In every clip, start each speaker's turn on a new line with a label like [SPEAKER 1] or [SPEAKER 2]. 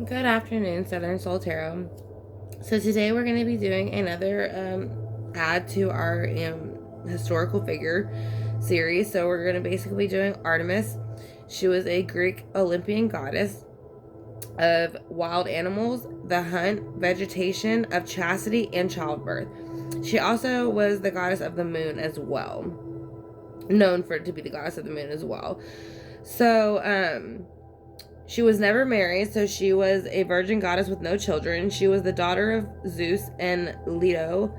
[SPEAKER 1] Good afternoon, Southern Soul Tarot. So today we're going to be doing another add to our historical figure series. So we're going to basically be doing Artemis. She was a Greek Olympian goddess of wild animals, the hunt, vegetation, of chastity, and childbirth. She also was the goddess of the moon as well. Known for it to be the goddess of the moon as well. So, she was never married, so she was a virgin goddess with no children. She was the daughter of Zeus and Leto,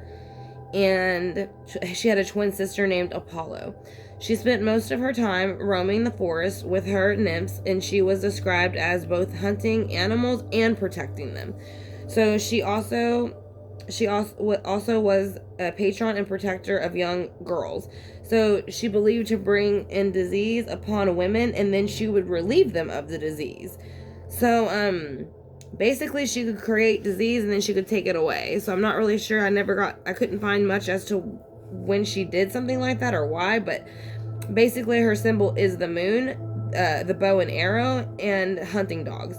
[SPEAKER 1] and she had a twin sister named Apollo. She spent most of her time roaming the forest with her nymphs, and she was described as both hunting animals and protecting them. So she also was a patron and protector of young girls. So she believed to bring in disease upon women, and then she would relieve them of the disease. So basically she could create disease and then she could take it away. So I'm not really sure. I couldn't find much as to when she did something like that or why, but basically her symbol is the moon, the bow and arrow, and hunting dogs.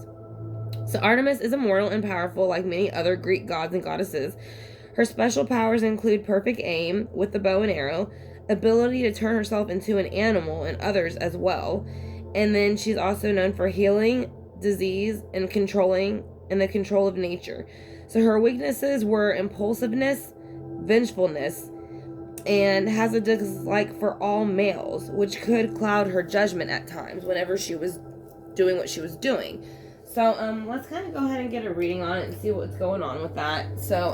[SPEAKER 1] So Artemis is immortal and powerful like many other Greek gods and goddesses. Her special powers include perfect aim with the bow and arrow, ability to turn herself into an animal and others as well. And then she's also known for healing disease and the control of nature. So her weaknesses were impulsiveness, vengefulness, and has a dislike for all males, which could cloud her judgment at times whenever she was doing what she was doing. So, let's kind of go ahead and get a reading on it and see what's going on with that. So,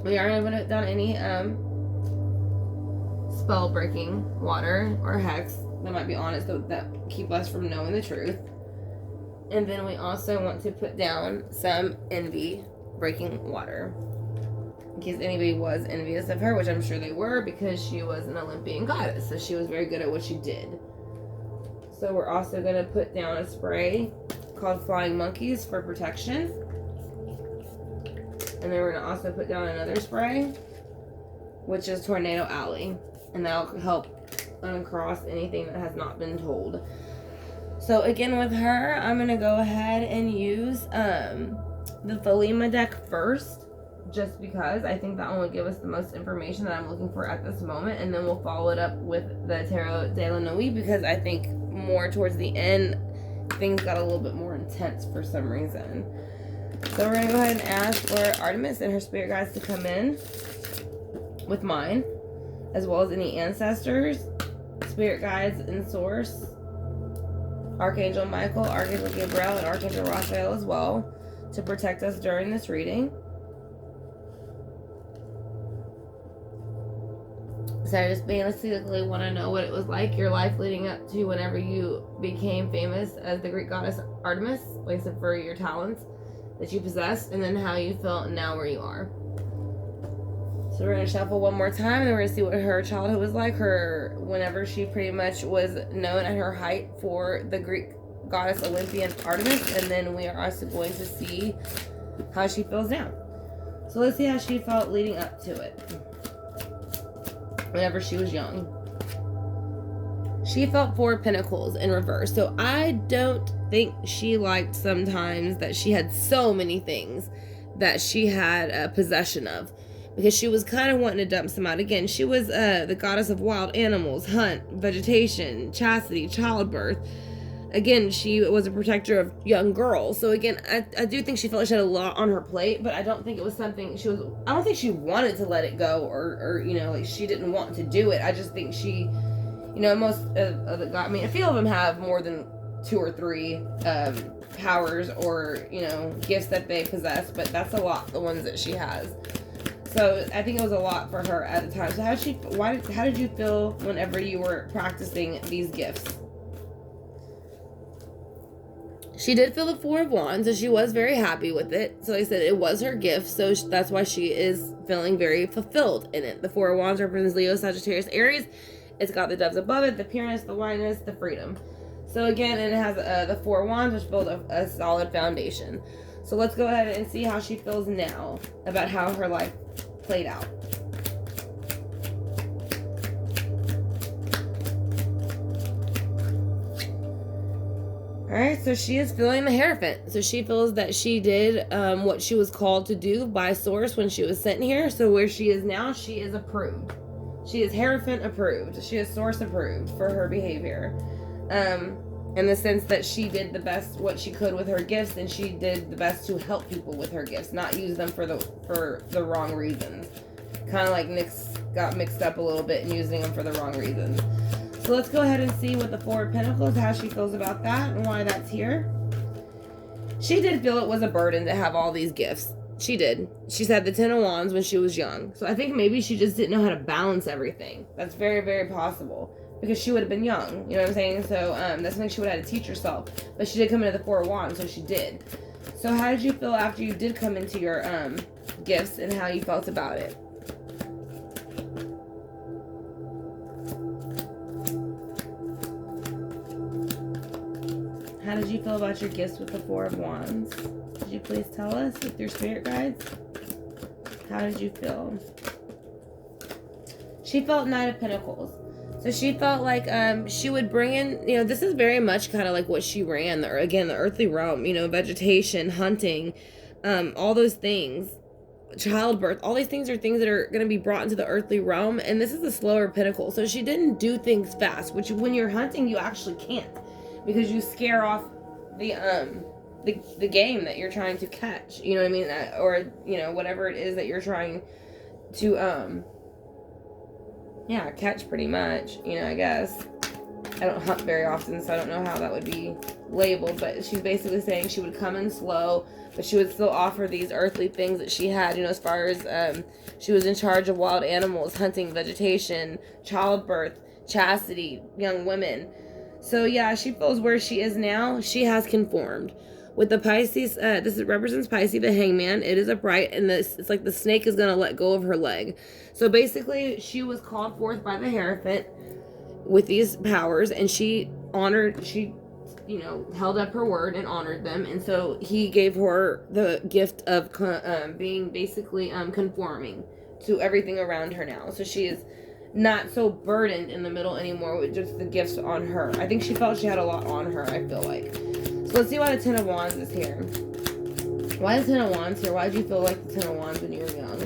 [SPEAKER 1] we aren't going to done any, spell breaking water or hex that might be on it, so that keep us from knowing the truth. And then we also want to put down some envy breaking water, in case anybody was envious of her, which I'm sure they were, because she was an Olympian goddess, so she was very good at what she did. So we're also going to put down a spray called Flying Monkeys for protection. And then we're going to also put down another spray, which is Tornado Alley. And that'll help uncross anything that has not been told. So again, with her, I'm going to go ahead and use the Thelema deck first, just because I think that one will give us the most information that I'm looking for at this moment. And then we'll follow it up with the Tarot de la Nuit, because I think more towards the end, things got a little bit more intense for some reason. So we're going to go ahead and ask for Artemis and her spirit guides to come in with mine, as well as any ancestors, spirit guides, and source, Archangel Michael, Archangel Gabriel, and Archangel Raphael as well, to protect us during this reading. So I just basically want to know what it was like, your life leading up to whenever you became famous as the Greek goddess Artemis, like I said, for your talents that you possessed, and then how you felt now where you are. So we're going to shuffle one more time, and then we're going to see what her childhood was like, whenever she pretty much was known at her height for the Greek goddess Olympian Artemis, and then we are also going to see how she feels now. So let's see how she felt leading up to it. Whenever she was young, she felt 4 Pinnacles in reverse. So I don't think she liked sometimes that she had so many things that she had a possession of, because she was kind of wanting to dump some out. Again, she was the goddess of wild animals, hunt, vegetation, chastity, childbirth. Again, she was a protector of young girls. So again, I do think she felt like she had a lot on her plate, but I don't think it was something I don't think she wanted to let it go, or like she didn't want to do it. I just think she, most of the God, a few of them have more than 2 or 3 powers or, gifts that they possess, but that's a lot, the ones that she has. So I think it was a lot for her at the time. So how did you feel whenever you were practicing these gifts? She did feel the 4 of Wands, and she was very happy with it. So like I said, it was her gift, so that's why she is feeling very fulfilled in it. The 4 of Wands represents Leo, Sagittarius, Aries. It's got the doves above it, the pureness, the wideness, the freedom. So again, and it has the 4 of Wands, which build a solid foundation. So let's go ahead and see how she feels now about how her life played out. Alright, so she is feeling the Hierophant. So she feels that she did what she was called to do by Source when she was sent here. So where she is now, she is approved. She is Hierophant approved. She is Source approved for her behavior. In the sense that she did the best what she could with her gifts, and she did the best to help people with her gifts, not use them for the wrong reasons. Kind of like Nyx got mixed up a little bit and using them for the wrong reasons. So let's go ahead and see what the Four of Pentacles, how she feels about that and why that's here. She did feel it was a burden to have all these gifts. She did. She's had the Ten of Wands when she was young. So I think maybe she just didn't know how to balance everything. That's very, very possible. Because she would have been young. You know what I'm saying? So that's something she would have had to teach herself. But she did come into the Four of Wands, so she did. So how did you feel after you did come into your gifts and how you felt about it? How did you feel about your gifts with the Four of Wands? Could you please tell us with your spirit guides? How did you feel? She felt Knight of Pentacles. So she felt like she would bring in, you know, this is very much kind of like what she ran, the earthly realm, you know, vegetation, hunting, all those things, childbirth, all these things are things that are going to be brought into the earthly realm, and this is a slower pinnacle. So she didn't do things fast, which when you're hunting, you actually can't, because you scare off the game that you're trying to catch, you know what I mean, or, you know, whatever it is that you're trying to, yeah, catch pretty much, you know, I guess. I don't hunt very often, so I don't know how that would be labeled, but she's basically saying she would come in slow, but she would still offer these earthly things that she had, you know, as far as she was in charge of wild animals, hunting, vegetation, childbirth, chastity, young women. So yeah, she feels where she is now, she has conformed. With the Pisces, this represents Pisces, the Hangman. It is upright, and it's like the snake is going to let go of her leg. So basically, she was called forth by the Hierophant with these powers, and she, you know, held up her word and honored them. And so he gave her the gift of being basically conforming to everything around her now. So she is not so burdened in the middle anymore with just the gifts on her. I think she felt she had a lot on her, I feel like. So let's see why the Ten of Wands is here. Why the Ten of Wands here? Why did you feel like the Ten of Wands when you were young?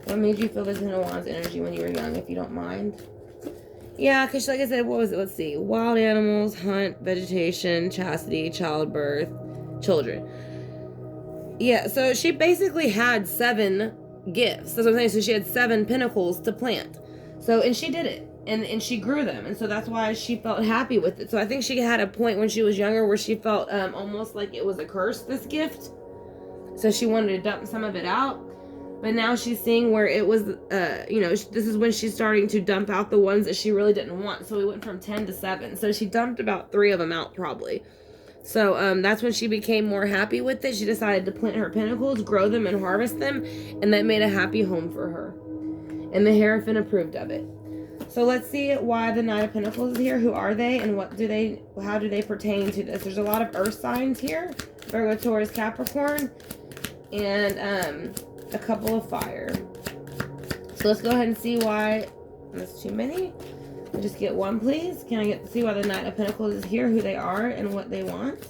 [SPEAKER 1] What made you feel the Ten of Wands energy when you were young, if you don't mind? Yeah, because like I said, what was it? Let's see. Wild animals, hunt, vegetation, chastity, childbirth, children. Yeah, so she basically had 7 gifts. That's what I'm saying. So she had 7 pinnacles to plant. So, and she did it. And she grew them, and so that's why she felt happy with it. So I think she had a point when she was younger where she felt almost like it was a curse, this gift. So she wanted to dump some of it out. But now she's seeing where it was, you know, this is when she's starting to dump out the ones that she really didn't want. So we went from 10 to 7. So she dumped about 3 of them out probably. So that's when she became more happy with it. She decided to plant her pinnacles, grow them, and harvest them. And that made a happy home for her. And the Hierophant approved of it. So let's see why the Knight of Pentacles is here. Who are they, and how do they pertain to this? There's a lot of earth signs here. Virgo, Taurus, Capricorn, and a couple of fire. So let's go ahead and see why. That's too many. I'll just get one, please. Can I see why the Knight of Pentacles is here, who they are, and what they want?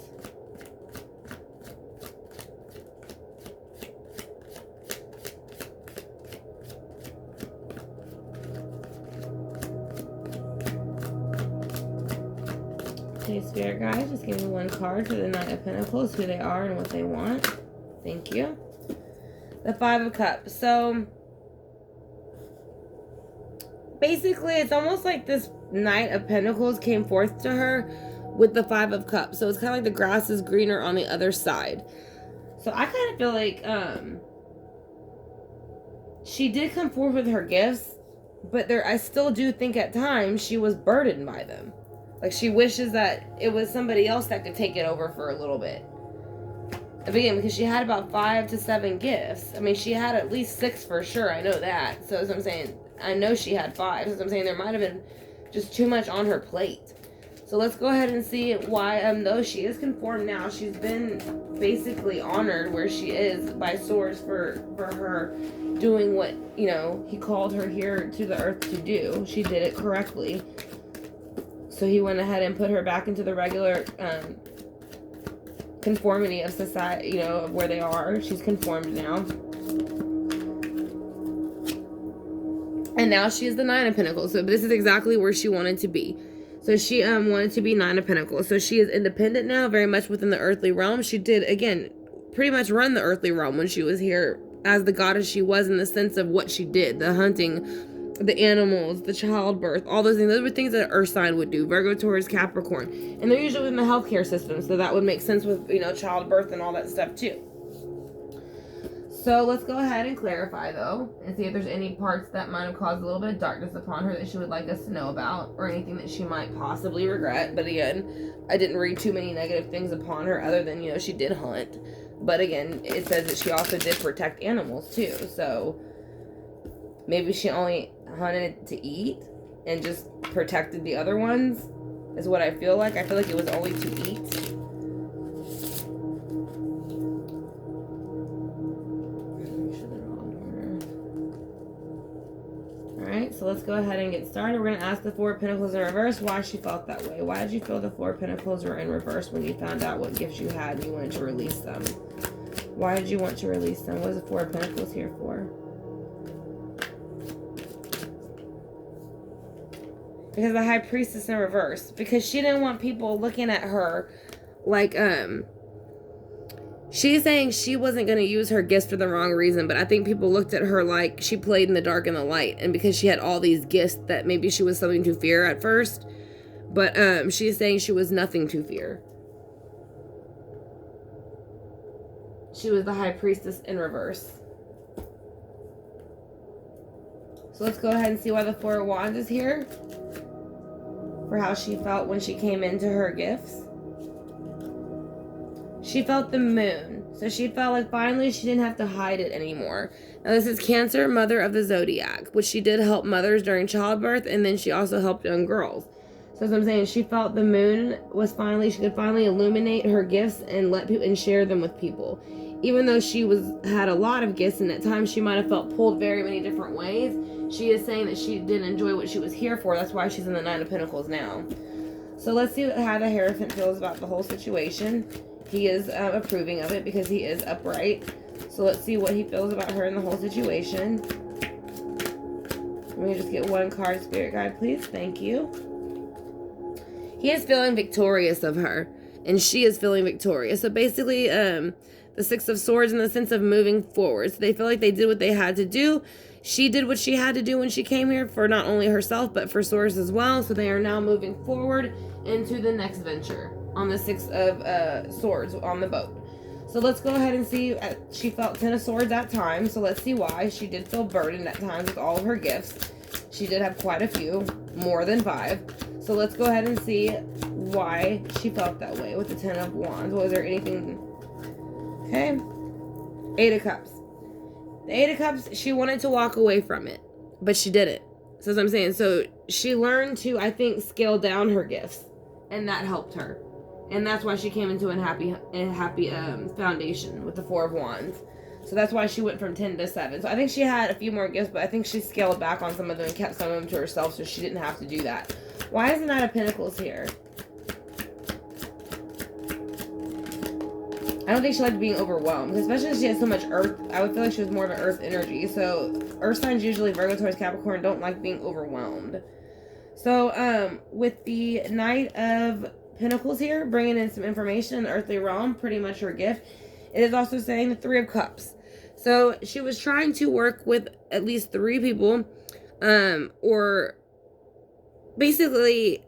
[SPEAKER 1] Okay, Spirit guys, just give me one card for the Knight of Pentacles, who they are and what they want. Thank you. The Five of Cups. So basically, it's almost like this Knight of Pentacles came forth to her with the Five of Cups. So it's kind of like the grass is greener on the other side. So I kind of feel like she did come forth with her gifts, but I still do think at times she was burdened by them. Like she wishes that it was somebody else that could take it over for a little bit. Again, because she had about 5 to 7 gifts. I mean, she had at least 6 for sure. I know that. So as I'm saying, I know she had 5. So I'm saying there might have been just too much on her plate. So let's go ahead and see why, though she is conformed now, she's been basically honored where she is by Source for her doing what, you know, he called her here to the earth to do. She did it correctly. So he went ahead and put her back into the regular conformity of society, you know, of where they are. She's conformed now. And now she is the Nine of Pentacles. So this is exactly where she wanted to be. So she wanted to be Nine of Pentacles. So she is independent now, very much within the earthly realm. She did, again, pretty much run the earthly realm when she was here as the goddess she was, in the sense of what she did. The hunting, the animals, the childbirth, all those things. Those were things that an earth sign would do. Virgo, Taurus, Capricorn. And they're usually in the healthcare system. So that would make sense with, you know, childbirth and all that stuff too. So let's go ahead and clarify, though, and see if there's any parts that might have caused a little bit of darkness upon her that she would like us to know about, or anything that she might possibly regret. But again, I didn't read too many negative things upon her, other than, you know, she did hunt. But again, it says that she also did protect animals, too. So maybe she only hunted to eat and just protected the other ones, is what I feel like. I feel like it was only to eat. Alright, so let's go ahead and get started. We're going to ask the Four of Pentacles in reverse why she felt that way. Why did you feel the Four of Pentacles were in reverse when you found out what gifts you had and you wanted to release them? Why did you want to release them? What is the Four of Pentacles here for? Because the High Priestess in reverse. Because she didn't want people looking at her like, she's saying she wasn't going to use her gifts for the wrong reason, but I think people looked at her like she played in the dark and the light, and because she had all these gifts that maybe she was something to fear at first, but she's saying she was nothing to fear. She was the High Priestess in reverse. So let's go ahead and see why the Four of Wands is here, for how she felt when she came into her gifts. She felt the moon. So she felt like finally she didn't have to hide it anymore. Now this is Cancer, mother of the zodiac, which she did help mothers during childbirth, and then she also helped young girls. So as I'm saying, she felt the moon was finally, she could finally illuminate her gifts and let people and share them with people. Even though she had a lot of gifts, and at times she might have felt pulled very many different ways, she is saying that she did enjoy what she was here for. That's why she's in the Nine of Pentacles now. So let's see how the Hierophant feels about the whole situation. He is approving of it because he is upright. So let's see what he feels about her in the whole situation. Let me just get one card, Spirit Guide, please. Thank you. He is feeling victorious of her, and she is feeling victorious. So basically, the Six of Swords in the sense of moving forward. So they feel like they did what they had to do. She did what she had to do when she came here for not only herself, but for Source as well. So they are now moving forward into the next venture on the Six of Swords on the boat. So let's go ahead and see. She felt 10 of Swords at times, so let's see why. She did feel burdened at times with all of her gifts. She did have quite a few, more than 5. So let's go ahead and see why she felt that way with the 10 of Wands. Was there anything? Okay. 8 of Cups. The 8 of Cups, she wanted to walk away from it, but she didn't. So as I'm saying, so she learned to, I think, scale down her gifts, and that helped her. And that's why she came into a happy foundation with the 4 of Wands. So that's why she went from 10 to 7. So I think she had a few more gifts, but I think she scaled back on some of them and kept some of them to herself, so she didn't have to do that. Why is the Knight of Pentacles here? I don't think she liked being overwhelmed, especially if she has so much earth. I would feel like she was more of an earth energy. So earth signs, usually Virgo, Taurus, Capricorn, don't like being overwhelmed. So with the Knight of Pentacles here, bringing in some information in the earthly realm, pretty much her gift. It is also saying the 3 of Cups. So she was trying to work with at least 3 people, or basically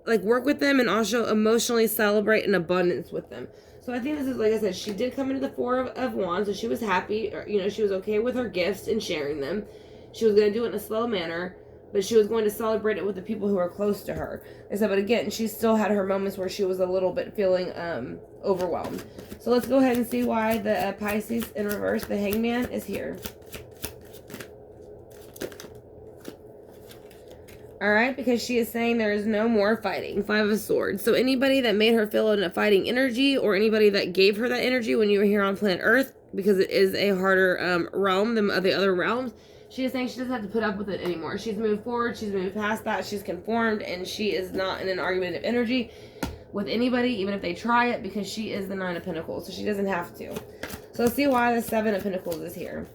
[SPEAKER 1] like work with them and also emotionally celebrate an abundance with them. So I think this is, like I said, she did come into the 4 of Wands, so she was happy, or, you know, she was okay with her gifts and sharing them. She was going to do it in a slow manner, but she was going to celebrate it with the people who are close to her. I said, but again, she still had her moments where she was a little bit feeling overwhelmed. So let's go ahead and see why the Pisces in reverse, the Hangman, is here. Alright, because she is saying there is no more fighting. 5 of Swords. So anybody that made her feel in a fighting energy, or anybody that gave her that energy when you were here on planet Earth, because it is a harder realm than the other realms, She is saying she doesn't have to put up with it anymore. She's moved forward. She's moved past that. She's conformed, and she is not in an argumentative energy with anybody, even if they try it, because she is the Nine of Pentacles, so she doesn't have to. So let's see why the Seven of Pentacles is here.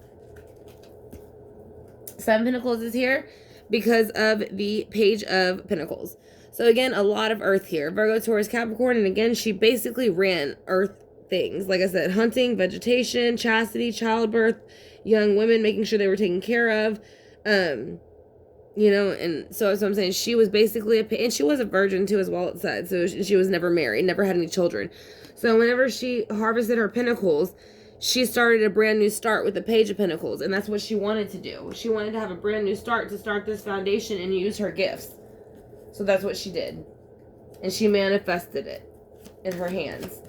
[SPEAKER 1] Seven of Pentacles is here because of the Page of Pentacles. So again, a lot of Earth here. Virgo, Taurus, Capricorn, and again, she basically ran Earth things. Like I said, hunting, vegetation, chastity, childbirth, young women, making sure they were taken care of. You know, and so I'm saying she was basically and she was a virgin too, as well, it said. So she was never married, never had any children. So whenever she harvested her pentacles, she started a brand new start with the Page of Pentacles, and that's what she wanted to do. She wanted to have a brand new start, to start this foundation and use her gifts. So that's what she did. And she manifested it in her hands.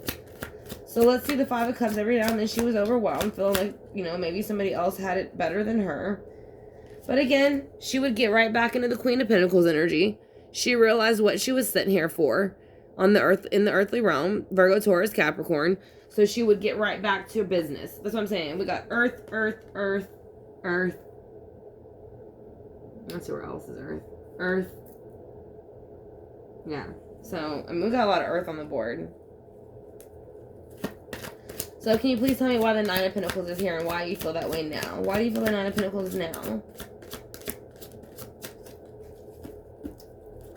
[SPEAKER 1] So let's see the Five of Cups. Every now and then she was overwhelmed, feeling like, you know, maybe somebody else had it better than her. But again, she would get right back into the Queen of Pentacles energy. She realized what she was sent here for on the earth, in the earthly realm, Virgo, Taurus, Capricorn. So she would get right back to business. That's what I'm saying. We got Earth, Earth, Earth, Earth. Let's see where else is Earth. Earth. Yeah. So, I mean, we got a lot of Earth on the board. So, can you please tell me why the Nine of Pentacles is here and why you feel that way now? Why do you feel the Nine of Pentacles now?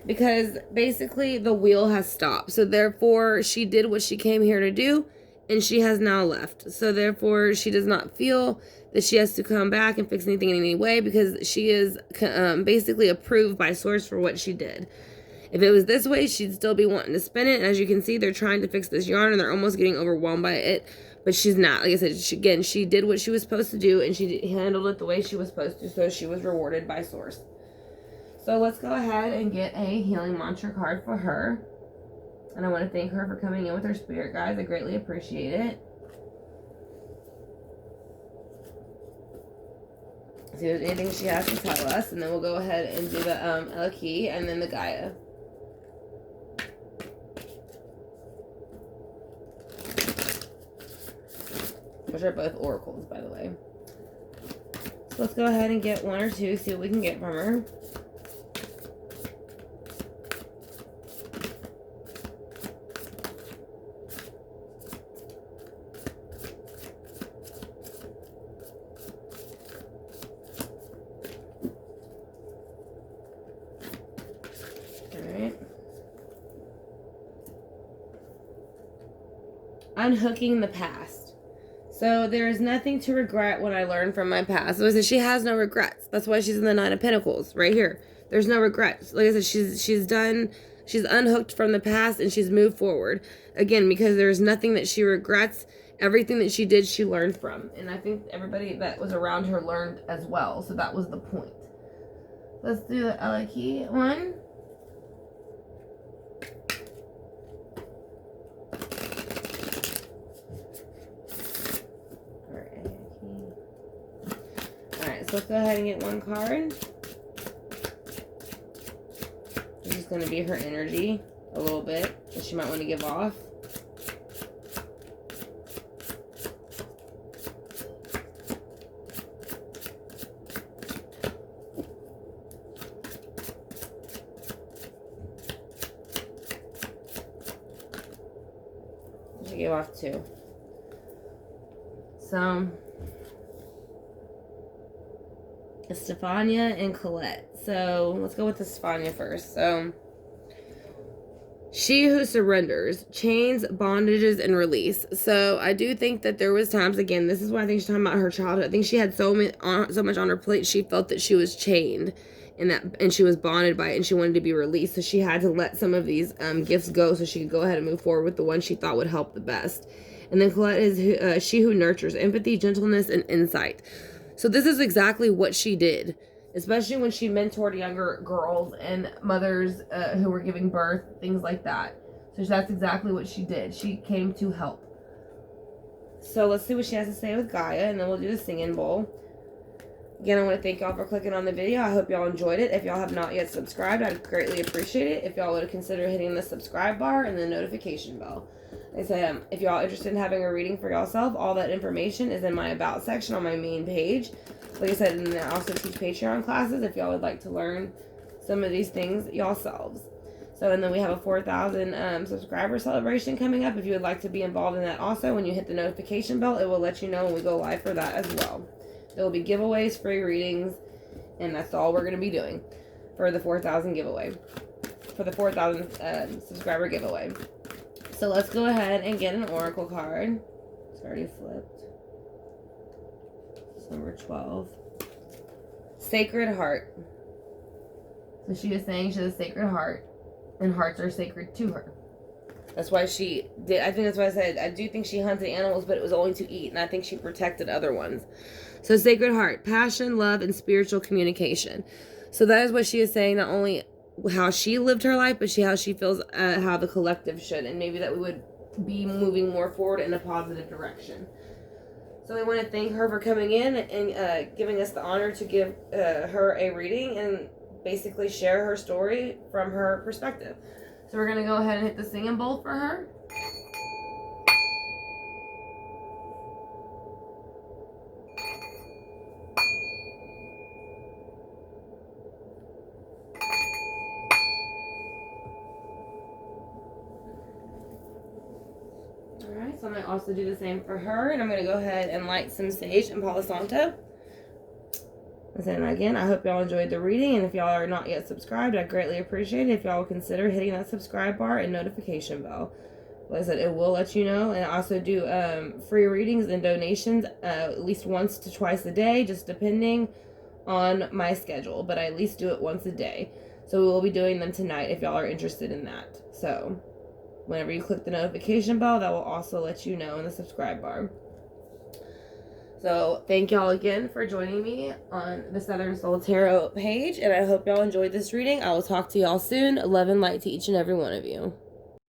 [SPEAKER 1] Because basically the wheel has stopped. So, therefore, she did what she came here to do. And she has now left. So therefore, she does not feel that she has to come back and fix anything in any way, because she is basically approved by Source for what she did. If it was this way, she'd still be wanting to spin it. And as you can see, they're trying to fix this yarn and they're almost getting overwhelmed by it. But she's not. Like I said, she did what she was supposed to do, and she handled it the way she was supposed to. So she was rewarded by Source. So let's go ahead and get a healing mantra card for her. And I want to thank her for coming in with her spirit guides. I greatly appreciate it. See if there's anything she has to tell us. And then we'll go ahead and do the Eliki and then the Gaia. Which are both oracles, by the way. So let's go ahead and get one or two, see what we can get from her. Unhooking the past. So there is nothing to regret what I learned from my past. So I said she has no regrets. That's why she's in the Nine of Pentacles right here. There's no regrets. Like I said, she's unhooked from the past and she's moved forward. Again, because there's nothing that she regrets. Everything that she did, she learned from. And I think everybody that was around her learned as well. So that was the point. Let's do the Eliki one. So let's go ahead and get one card. This is going to be her energy a little bit that she might want to give off. She gave off two. So Stefania and Colette. So let's go with the Stefania first. So she who surrenders, chains, bondages, and release. So I do think that there was times, again, this is why I think she's talking about her childhood. I think she had so much on her plate. She felt that she was chained and she was bonded by it, and she wanted to be released. So she had to let some of these gifts go so she could go ahead and move forward with the one she thought would help the best. And then Colette is she who nurtures, empathy, gentleness, and insight. So this is exactly what she did, especially when she mentored younger girls and mothers who were giving birth, things like that. So that's exactly what she did. She came to help. So let's see what she has to say with Gaia, and then we'll do the singing bowl. Again, I want to thank y'all for clicking on the video. I hope y'all enjoyed it. If y'all have not yet subscribed, I'd greatly appreciate it if y'all would consider hitting the subscribe bar and the notification bell. They said, if y'all interested in having a reading for yourself, all that information is in my About section on my main page. Like I said, and I also teach Patreon classes if y'all would like to learn some of these things yourselves. So, and then we have a 4,000 subscriber celebration coming up. If you would like to be involved in that also, when you hit the notification bell, it will let you know when we go live for that as well. There will be giveaways, free readings, and that's all we're going to be doing for the 4,000 giveaway. For the 4,000 subscriber giveaway. So let's go ahead and get an oracle card. It's already flipped. It's number 12. Sacred Heart. So she is saying she has a sacred heart, and hearts are sacred to her. That's why she did. I think that's why I said I do think she hunted animals, but it was only to eat, and I think she protected other ones. So Sacred Heart, passion, love, and spiritual communication. So that is what she is saying. Not only how she lived her life, but how she feels how the collective should, and maybe that we would be moving more forward in a positive direction. So we want to thank her for coming in and giving us the honor to give her a reading and basically share her story from her perspective. So we're going to go ahead and hit the singing bowl for her. So I'm going to also do the same for her. And I'm going to go ahead and light some sage and Palo Santo. And again, I hope y'all enjoyed the reading. And if y'all are not yet subscribed, I greatly appreciate it if y'all will consider hitting that subscribe bar and notification bell. Like I said, it will let you know. And I also do free readings and donations at least once to twice a day, just depending on my schedule. But I at least do it once a day. So we will be doing them tonight if y'all are interested in that. So whenever you click the notification bell, that will also let you know in the subscribe bar. So thank y'all again for joining me on the Southern Soul Tarot page, and I hope y'all enjoyed this reading. I will talk to y'all soon. Love and light to each and every one of you.